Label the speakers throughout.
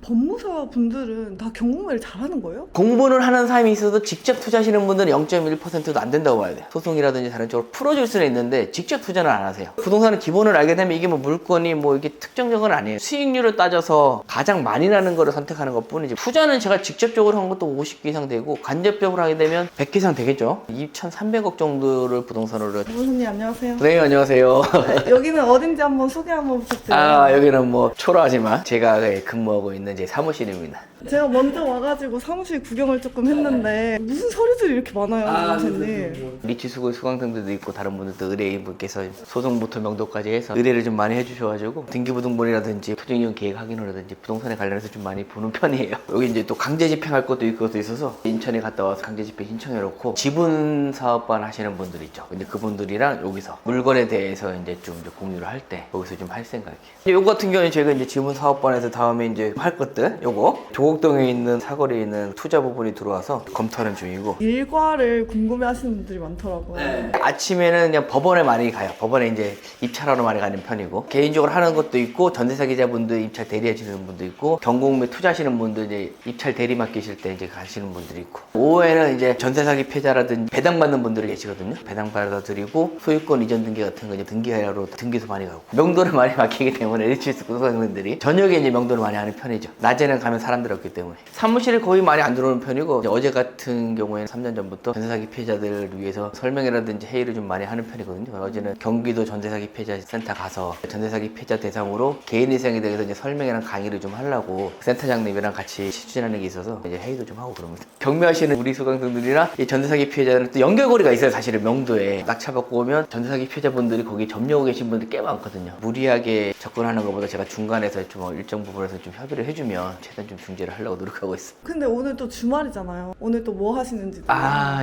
Speaker 1: 법무사 분들은 다 경공매를 잘하는 거예요?
Speaker 2: 공부는 하는 사람이 있어도 직접 투자하시는 분들은 0.1%도 안 된다고 봐야 돼요. 소송이라든지 다른 쪽으로 풀어줄 수는 있는데 직접 투자는 안 하세요. 부동산은 기본을 알게 되면 이게 뭐 물건이 뭐 이게 특정적인 건 아니에요. 수익률을 따져서 가장 많이 나는 거를 선택하는 것 뿐이지. 투자는 제가 직접적으로 한 것도 50개 이상 되고 간접적으로 하게 되면 100개 이상 되겠죠. 2,300억 정도를 부동산으로.
Speaker 1: 변호사님 안녕하세요.
Speaker 2: 네, 안녕하세요.
Speaker 1: 여기는 어딘지 한번 소개 한번 부탁드려요.
Speaker 2: 여기는 뭐 초라하지만 제가 근무하고 있는 제 사무실입니다.
Speaker 1: 제가 먼저 와가지고 사무실 구경을 조금 했는데 무슨 서류들이 이렇게 많아요, 변호사님?
Speaker 2: 리치수고 수강생들도 있고 다른 분들도 의뢰인분께서 소송부터 명도까지 해서 의뢰를 좀 많이 해주셔가지고 등기부등본이라든지 토지이용 계획 확인이라든지 부동산에 관련해서 좀 많이 보는 편이에요. 여기 이제 또 강제 집행할 것도 있고 것도 있어서 인천에 갔다 와서 강제 집행 신청해놓고 지분 사업반 하시는 분들 있죠. 근데 그분들이랑 여기서 물건에 대해서 이제 좀 공유를 할 때 여기서 좀 할 생각이에요. 요거 같은 경우는 제가 이제 지분 사업반에서 다음에 이제 할 것들 요거 조곡동에 있는 사거리에 있는 투자 부분이 들어와서 검토하는 중이고.
Speaker 1: 일과를 궁금해하시는 분들이 많더라고요.
Speaker 2: 아침에는 그냥 법원에 많이 가요. 법원에 이제 입찰하러 많이 가는 편이고 개인적으로 하는 것도 있고 전세 사기자분들 입찰 대리해주는 분도 있고 경공매 투자하시는 분들 이제 입찰 대리 맡기실 때 이제 가시는 분들이 있고 오후에는 이제 전세 사기 피해자라든지 배당받는 분들이 계시거든요. 배당 받아드리고 소유권 이전 등기 같은 거 이제 등기하러 등기소 많이 가고 명도를 많이 맡기기 때문에 리치스 소상공인들이 저녁에 이제 명도를 많이 하는 편이죠. 낮에는 가면 사람들 없기 때문에 사무실에 거의 많이 안 들어오는 편이고 어제 같은 경우에는 3년 전부터 전세 사기 피해자들을 위해서 설명회라든지 회의를 좀 많이 하는 편이거든요. 어제는 경기도 전세 사기 피해자 센터 가서 전세 사기 피해자 대상으로 개인위생에 대해서 이제 설명회랑 강의를 좀 하려고 센터장님이랑 같이 추진하는 게 있어서 이제 회의도 좀 하고 그럽니다. 경매하시는 우리 수강생들이나 이 전세 사기 피해자들은 또 연결고리가 있어요. 사실은 명도에 낙찰받고 오면 전세 사기 피해자분들이 거기 점유하고 계신 분들이 꽤 많거든요. 무리하게 접근하는 것보다 제가 중간에서 좀 일정 부분에서 좀 협의를 해주면 최대한 좀 중재를 하려고 노력하고 있어요.
Speaker 1: 근데 오늘 또 주말이잖아요. 오늘 또 뭐 하시는지.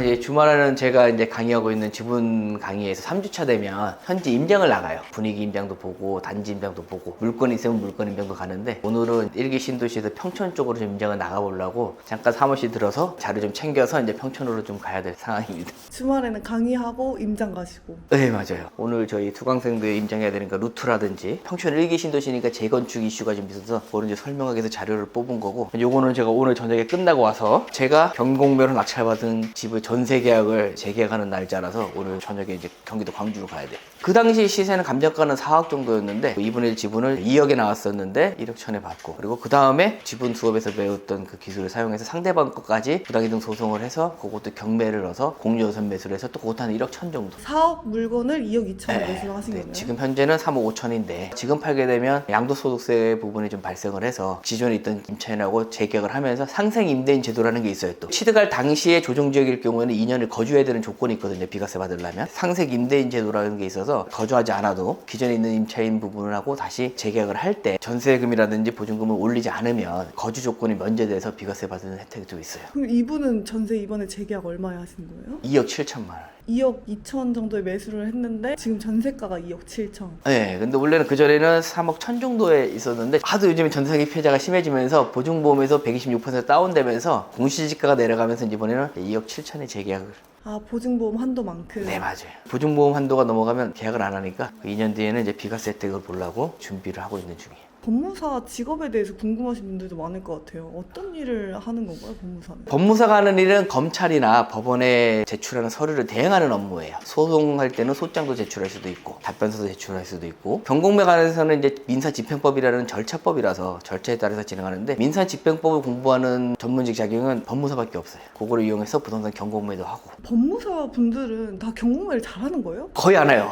Speaker 2: 예, 주말에는 제가 이제 강의하고 있는 지분 강의에서 3주차 되면 현지 임장을 나가요. 분위기 임장도 보고 단지 임장도 보고 물건이 있으면 물건 임장도 가는데 오늘은 일기 신도시에서 평촌 쪽으로 좀 임장을 나가보려고 잠깐 사무실 들어서 자료 좀 챙겨서 이제 평촌으로 좀 가야 될 상황입니다.
Speaker 1: 주말에는 강의하고 임장 가시고.
Speaker 2: 네, 맞아요. 오늘 저희 수강생들 임장해야 되니까 루트라든지 평촌 일기 신도시니까 재건축 이슈가 좀 있어서 오늘 이제 설명하기 위해서 자료를 뽑은 거고 요거는 제가 오늘 저녁에 끝나고 와서 제가 경공매로 낙찰받은 집의 전세 계약을 재계약하는 날짜라서 오늘 저녁에 이제 경기도 광주로 가야 돼요. 그 당시 시세는 감정가는 4억 정도였는데 이분의 1 지분을 2억에 나왔었는데 1억 천에 받고 그리고 그 다음에 지분 수업에서 배웠던 그 기술을 사용해서 상대방 것까지 부당이동 소송을 해서 그것도 경매를 넣어서 공유우선 매수를 해서 또 그것도 한 1억 천 정도.
Speaker 1: 4억 물건을 2억 2천에 매수를 하신 거네요?
Speaker 2: 지금 현재는 3억 5천인데 지금 팔게 되면 양도소득세 부분이 좀 발생을 해서 기존에 있던 임차인하고 재계약을 하면서 상생 임대인 제도라는 게 있어요. 또 취득할 당시에 조정지역일 경우에는 2년을 거주해야 되는 조건이 있거든요. 비과세 받으려면 상생 임대인 제도라는 게 있어서 거주하지 않아도 기존에 있는 임차인 부분을 하고 다시 재계약을 할 때 전세금이라든지 보증금을 올리지 않으면 거주 조건이 면제돼서 비과세 받는 혜택이 좀 있어요.
Speaker 1: 그럼 이분은 전세 이번에 재계약 얼마에 하신 거예요?
Speaker 2: 2억 7천만 원.
Speaker 1: 2억 2천 정도에 매수를 했는데 지금 전세가가 2억 7천.
Speaker 2: 네, 근데 원래는 그전에는 3억 천 정도에 있었는데 하도 요즘에 전세사기 피해자가 심해지면서 보증보험에서 126% 다운되면서 공시지가가 내려가면서 이번에는 2억 7천에 재계약을.
Speaker 1: 보증보험 한도만큼.
Speaker 2: 네, 맞아요. 보증보험 한도가 넘어가면 계약을 안 하니까 2년 뒤에는 이제 비과세 혜택을 보려고 준비를 하고 있는 중이에요.
Speaker 1: 법무사 직업에 대해서 궁금하신 분들도 많을 것 같아요. 어떤 일을 하는 건가요, 법무사는?
Speaker 2: 법무사가 하는 일은 검찰이나 법원에 제출하는 서류를 대행하는 업무예요. 소송할 때는 소장도 제출할 수도 있고 답변서도 제출할 수도 있고 경공매 관해서는 이제 민사집행법이라는 절차법이라서 절차에 따라서 진행하는데 민사집행법을 공부하는 전문직 자격은 법무사밖에 없어요. 그거를 이용해서 부동산 경공매도 하고.
Speaker 1: 법무사 분들은 다 경공매를 잘하는 거예요?
Speaker 2: 거의 안 해요.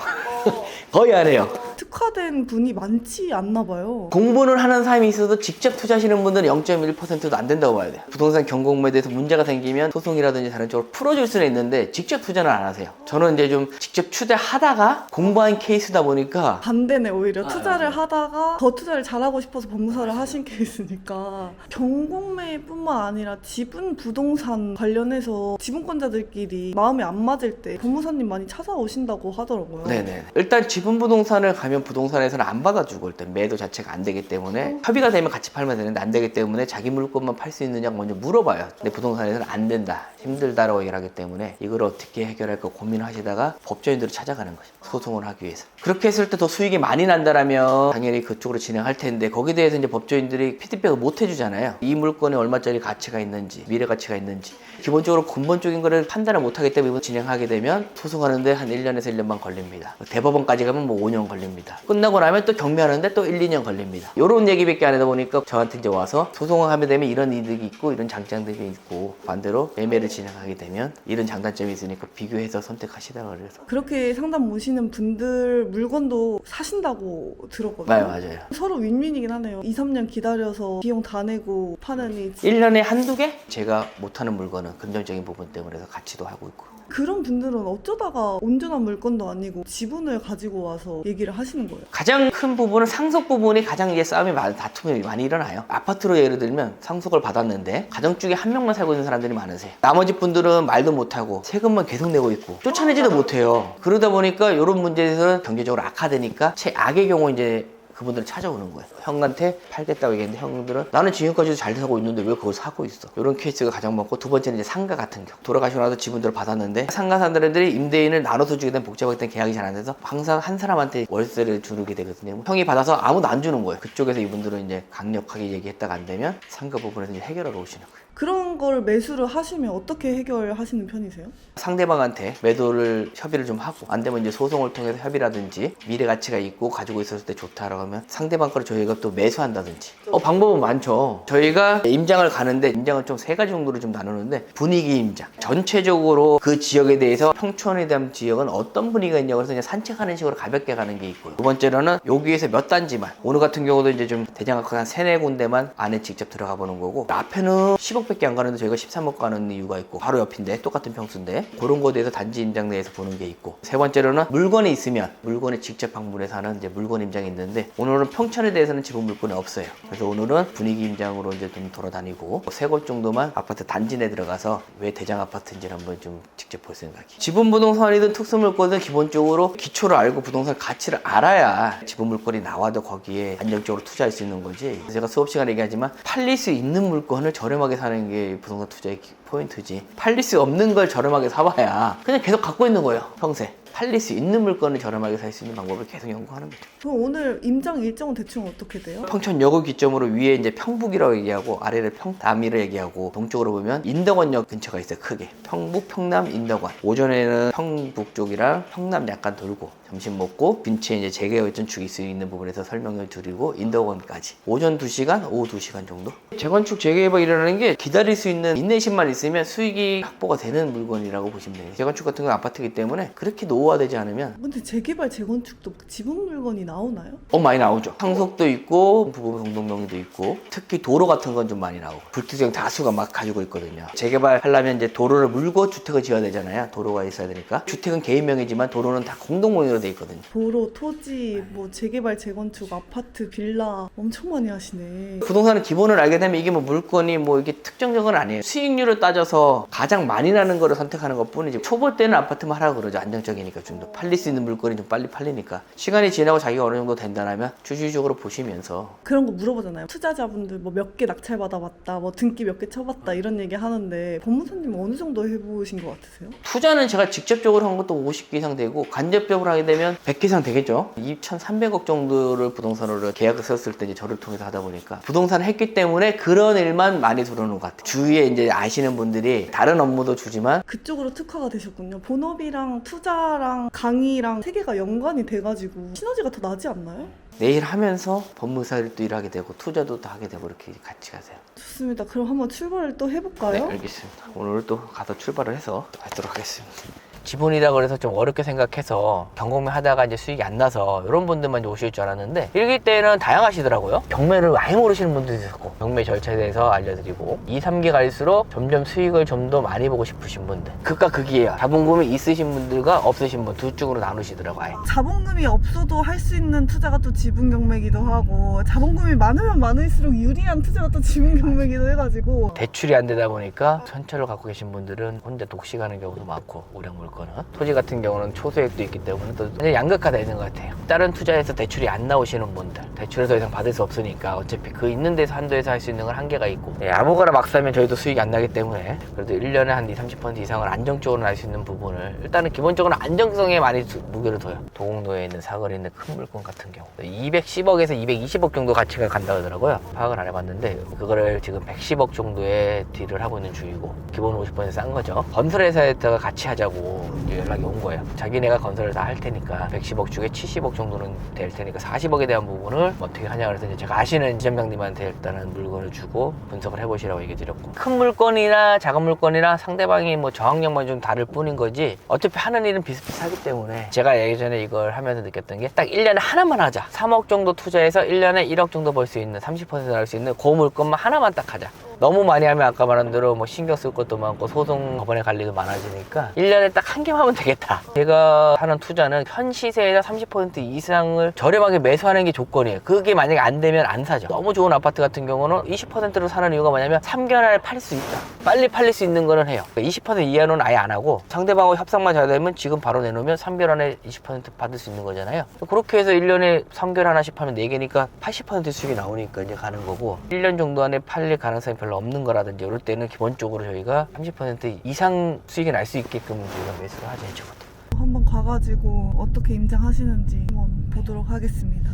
Speaker 2: 거의 안 해요.
Speaker 1: 특화된 분이 많지 않나 봐요.
Speaker 2: 공부는 하는 사람이 있어도 직접 투자하시는 분들은 0.1%도 안 된다고 봐야 돼요. 부동산 경공매에 대해서 문제가 생기면 소송이라든지 다른 쪽으로 풀어줄 수는 있는데 직접 투자는 안 하세요. 저는 이제 좀 직접 투자하다가 공부한 케이스다 보니까
Speaker 1: 반대네, 오히려 투자를 하다가 더 투자를 잘하고 싶어서 법무사를 하신 케이스니까. 경공매뿐만 아니라 지분 부동산 관련해서 지분권자들끼리 마음이 안 맞을 때 법무사님 많이 찾아오신다고 하더라고요.
Speaker 2: 네네. 일단 지분 부동산을 가면 부동산에서는 안 받아주고 일단 매도 자체가 안 되기 되기 때문에 협의가 되면 같이 팔면 되는데 안 되기 때문에 자기 물건만 팔 수 있느냐고 먼저 물어봐요. 근데 부동산에서는 안 된다, 힘들다라고 얘기를 하기 때문에 이걸 어떻게 해결할까 고민을 하시다가 법조인들을 찾아가는 거죠. 소송을 하기 위해서. 그렇게 했을 때 더 수익이 많이 난다라면 당연히 그쪽으로 진행할 텐데 거기에 대해서 이제 법조인들이 피드백을 못 해주잖아요. 이 물건에 얼마짜리 가치가 있는지, 미래 가치가 있는지 기본적으로 근본적인 거를 판단을 못 하기 때문에 진행하게 되면 소송하는데 한 1년에서 1년만 걸립니다. 대법원까지 가면 뭐 5년 걸립니다. 끝나고 나면 또 경매하는데 또 1, 2년 걸립니다. 요런 얘기밖에 안 하다 보니까 저한테 이제 와서 소송을 하게 되면 이런 이득이 있고 이런 장단점이 있고 반대로 매매를 진행하게 되면 이런 장단점이 있으니까 비교해서 선택하시라 그래서.
Speaker 1: 그렇게 상담 오시는 분들 물건도 사신다고 들었거든요.
Speaker 2: 맞아요.
Speaker 1: 서로 윈윈이긴 하네요. 2, 3년 기다려서 비용 다 내고 파느니
Speaker 2: 1년에 한두 개? 제가 못하는 물건은 금전적인 부분 때문에 해서 같이도 하고 있고.
Speaker 1: 그런 분들은 어쩌다가 온전한 물건도 아니고 지분을 가지고 와서 얘기를 하시는 거예요?
Speaker 2: 가장 큰 부분은 상속 부분이 가장 이제 싸움이 다툼이 많이 일어나요. 아파트로 예를 들면 상속을 받았는데 가정 중에 한 명만 살고 있는 사람들이 많으세요. 나머지 분들은 말도 못하고 세금만 계속 내고 있고 쫓아내지도 못해요. 그러다 보니까 이런 문제에서는 경제적으로 악화되니까 최악의 경우 이제 그분들은 찾아오는 거예요. 형한테 팔겠다고 얘기했는데 형들은 나는 지금까지도 잘 사고 있는데 왜 그걸 사고 있어? 이런 케이스가 가장 많고, 두 번째는 이제 상가 같은 경우. 돌아가시고 나서 지분들을 받았는데 상가 사람들이 임대인을 나눠서 주게 되면 복잡하기 때문에 계약이 잘 안 돼서 항상 한 사람한테 월세를 주게 되거든요. 형이 받아서 아무도 안 주는 거예요. 그쪽에서 이분들은 이제 강력하게 얘기했다가 안 되면 상가 부분에서 이제 해결하러 오시는 거예요.
Speaker 1: 그런 걸 매수를 하시면 어떻게 해결하시는 편이세요?
Speaker 2: 상대방한테 매도를 협의를 좀 하고, 안 되면 이제 소송을 통해서 협의라든지 미래 가치가 있고 가지고 있었을 때 좋다라고 하면 상대방 거를 저희가 또 매수한다든지 방법은 많죠. 저희가 임장을 가는데 임장은 좀 세 가지 정도로 좀 나누는데, 분위기 임장, 전체적으로 그 지역에 대해서 평촌에 대한 지역은 어떤 분위기가 있냐고 해서 그냥 산책하는 식으로 가볍게 가는 게 있고요. 두 번째로는 여기에서 몇 단지만, 오늘 같은 경우도 이제 좀 대장학교 한 3-4군데만 안에 직접 들어가 보는 거고, 앞에는 10억밖에 안 가는데 저희가 13억 가는 이유가 있고, 바로 옆인데 똑같은 평수인데 그런 거에 대해서 단지 임장 내에서 보는 게 있고, 세 번째로는 물건이 있으면 물건에 직접 방문해서 하는 이제 물건 임장이 있는데, 오늘은 평촌에 대해서는 지분 물건이 없어요. 그래서 오늘은 분위기 임장으로 이제 좀 돌아다니고 3곳 정도만 아파트 단지 내 들어가서 왜 대장 아파트인지를 한번 좀 직접 볼 생각이. 지분 부동산이든 특수 물건이든 기본적으로 기초를 알고 부동산 가치를 알아야 지분 물건이 나와도 거기에 안정적으로 투자할 수 있는 거지. 제가 수업 시간에 얘기하지만 팔릴 수 있는 물건을 저렴하게 사는 게 부동산 투자의 포인트지, 팔릴 수 없는 걸 저렴하게 사봐야 그냥 계속 갖고 있는 거예요, 평생. 팔릴 수 있는 물건을 저렴하게 살 수 있는 방법을 계속 연구하는 거죠.
Speaker 1: 그럼 오늘 임장 일정은 대충 어떻게 돼요?
Speaker 2: 평촌역을 기점으로 위에 이제 평북이라고 얘기하고 아래를 평남이라고 얘기하고, 동쪽으로 보면 인덕원역 근처가 있어요. 크게 평북, 평남, 인덕원. 오전에는 평북 쪽이랑 평남 약간 돌고 점심 먹고 근처에 이제 재개발전축이 있을 수 있는 부분에서 설명을 드리고 인덕원까지 오전 2시간, 오후 2시간 정도. 재건축 재개발 일어나는 게 기다릴 수 있는 인내심만 있으면 수익이 확보가 되는 물건이라고 보시면 돼요. 재건축 같은 건 아파트이기 때문에 그렇게 노후화되지 않으면.
Speaker 1: 근데 재개발, 재건축도 지분 물건이 나오나요?
Speaker 2: 많이 나오죠. 상속도 있고 부부 공동명의도 있고, 특히 도로 같은 건 좀 많이 나오고, 불특정 다수가 막 가지고 있거든요. 재개발하려면 이제 도로를 물고 주택을 지어야 되잖아요. 도로가 있어야 되니까. 주택은 개인명이지만 도로는 다 공동명의로 돼 있거든요.
Speaker 1: 도로, 토지, 뭐 재개발, 재건축, 아파트, 빌라 엄청 많이 하시네.
Speaker 2: 부동산은 기본을 알게 되면 이게 뭐 물건이 뭐 이게 특정적인 건 아니에요. 수익률을 따져서 가장 많이 나는 거를 선택하는 것 뿐이지, 초보 때는 아파트만 하라고 그러죠. 안정적이니까 좀 더 팔릴 수 있는 물건이 좀 빨리 팔리니까. 시간이 지나고 자기가 어느 정도 된다면 주주적으로 보시면서.
Speaker 1: 그런 거 물어보잖아요. 투자자분들 뭐 몇 개 낙찰 받아봤다, 뭐 등기 몇 개 쳐봤다 이런 얘기 하는데, 법무사님 어느 정도 해보신 것 같으세요?
Speaker 2: 투자는 제가 직접적으로 한 것도 50개 이상 되고, 간접적으로 하게 되면 100개 이상 되겠죠. 2,300억 정도를 부동산으로 계약을 썼을 때 이제 저를 통해서 하다 보니까 부동산을 했기 때문에 그런 일만 많이 들어오는 것 같아요. 주위에 이제 아시는 분들이 다른 업무도 주지만
Speaker 1: 그쪽으로 특화가 되셨군요. 본업이랑 투자랑 강의랑 세 개가 연관이 돼가지고 시너지가 더 나지 않나요?
Speaker 2: 내일 하면서 법무사일도 일하게 되고 투자도 다 하게 되고 이렇게 같이 가세요.
Speaker 1: 좋습니다. 그럼 한번 출발을 또 해볼까요?
Speaker 2: 네, 알겠습니다. 오늘 또 가서 출발을 해서 하도록 하겠습니다. 지분이라 그래서 좀 어렵게 생각해서 경공매 하다가 이제 수익이 안 나서 이런 분들만 이제 오실 줄 알았는데, 일기 때는 다양하시더라고요. 경매를 아예 모르시는 분들도 있었고, 경매 절차에 대해서 알려드리고, 2, 3기 갈수록 점점 수익을 좀 더 많이 보고 싶으신 분들, 극과 극이에요. 자본금이 있으신 분들과 없으신 분 두 쪽으로 나누시더라고요. 아예.
Speaker 1: 자본금이 없어도 할 수 있는 투자가 또 지분 경매기도 하고, 자본금이 많으면 많을수록 유리한 투자가 또 지분 경매기도 해가지고.
Speaker 2: 대출이 안 되다 보니까 현찰을 갖고 계신 분들은 혼자 독식하는 경우도 많고, 우량물 거는. 토지 같은 경우는 초소액도 있기 때문에 또 완전 양극화되는 것 같아요. 다른 투자에서 대출이 안 나오시는 분들, 대출을 더 이상 받을 수 없으니까 어차피 그 있는 데서 한도에서 할 수 있는 건 한계가 있고, 아무거나 막 사면 저희도 수익이 안 나기 때문에 그래도 1년에 한 20-30% 이상을 안정적으로 날 수 있는 부분을 일단은 기본적으로 안정성에 많이 무게를 둬요. 도곡로에 있는 사거리에 있는 큰 물건 같은 경우 210억에서 220억 정도 가치가 간다 그러더라고요. 파악을 안 해봤는데 그거를 지금 110억 정도에 딜을 하고 있는 중이고, 기본 50% 싼 거죠. 건설회사에다가 같이 하자고 연락이 온 거예요. 자기네가 건설을 다 할 테니까 110억 중에 70억 정도는 될 테니까 40억에 대한 부분을 어떻게 하냐 그래서 이제 제가 아시는 지점장님한테 일단은 물건을 주고 분석을 해보시라고 얘기 드렸고, 큰 물건이나 작은 물건이나 상대방이 뭐 저항력만 좀 다를 뿐인 거지 어차피 하는 일은 비슷비슷하기 때문에, 제가 예전에 이걸 하면서 느꼈던 게 딱 1년에 하나만 하자. 3억 정도 투자해서 1년에 1억 정도 벌 수 있는 30% 나올 수 있는 그 물건만 하나만 딱 하자. 너무 많이 하면 아까 말한 대로 뭐 신경 쓸 것도 많고 소송 법원에 갈 일도 많아지니까 1년에 딱 한 개만 하면 되겠다. 제가 하는 투자는 현 시세에서 30% 이상을 저렴하게 매수하는 게 조건이에요. 그게 만약에 안 되면 안 사죠. 너무 좋은 아파트 같은 경우는 20%로 사는 이유가 뭐냐면 3개월 안에 팔릴 수 있다. 빨리 팔릴 수 있는 거는 해요. 20% 이하는 아예 안 하고 상대방하고 협상만 잘 되면 지금 바로 내놓으면 3개월 안에 20% 받을 수 있는 거잖아요. 그렇게 해서 1년에 3개월 하나씩 팔면 4개니까 80% 수익이 나오니까 이제 가는 거고, 1년 정도 안에 팔릴 가능성이 별로 없는 거라든지 이럴 때는 기본적으로 저희가 30% 이상 수익이 날 수 있게끔 저희가 매수를 하죠. 해주거든요.
Speaker 1: 한번 가가지고 어떻게 임장하시는지 한번 보도록 하겠습니다.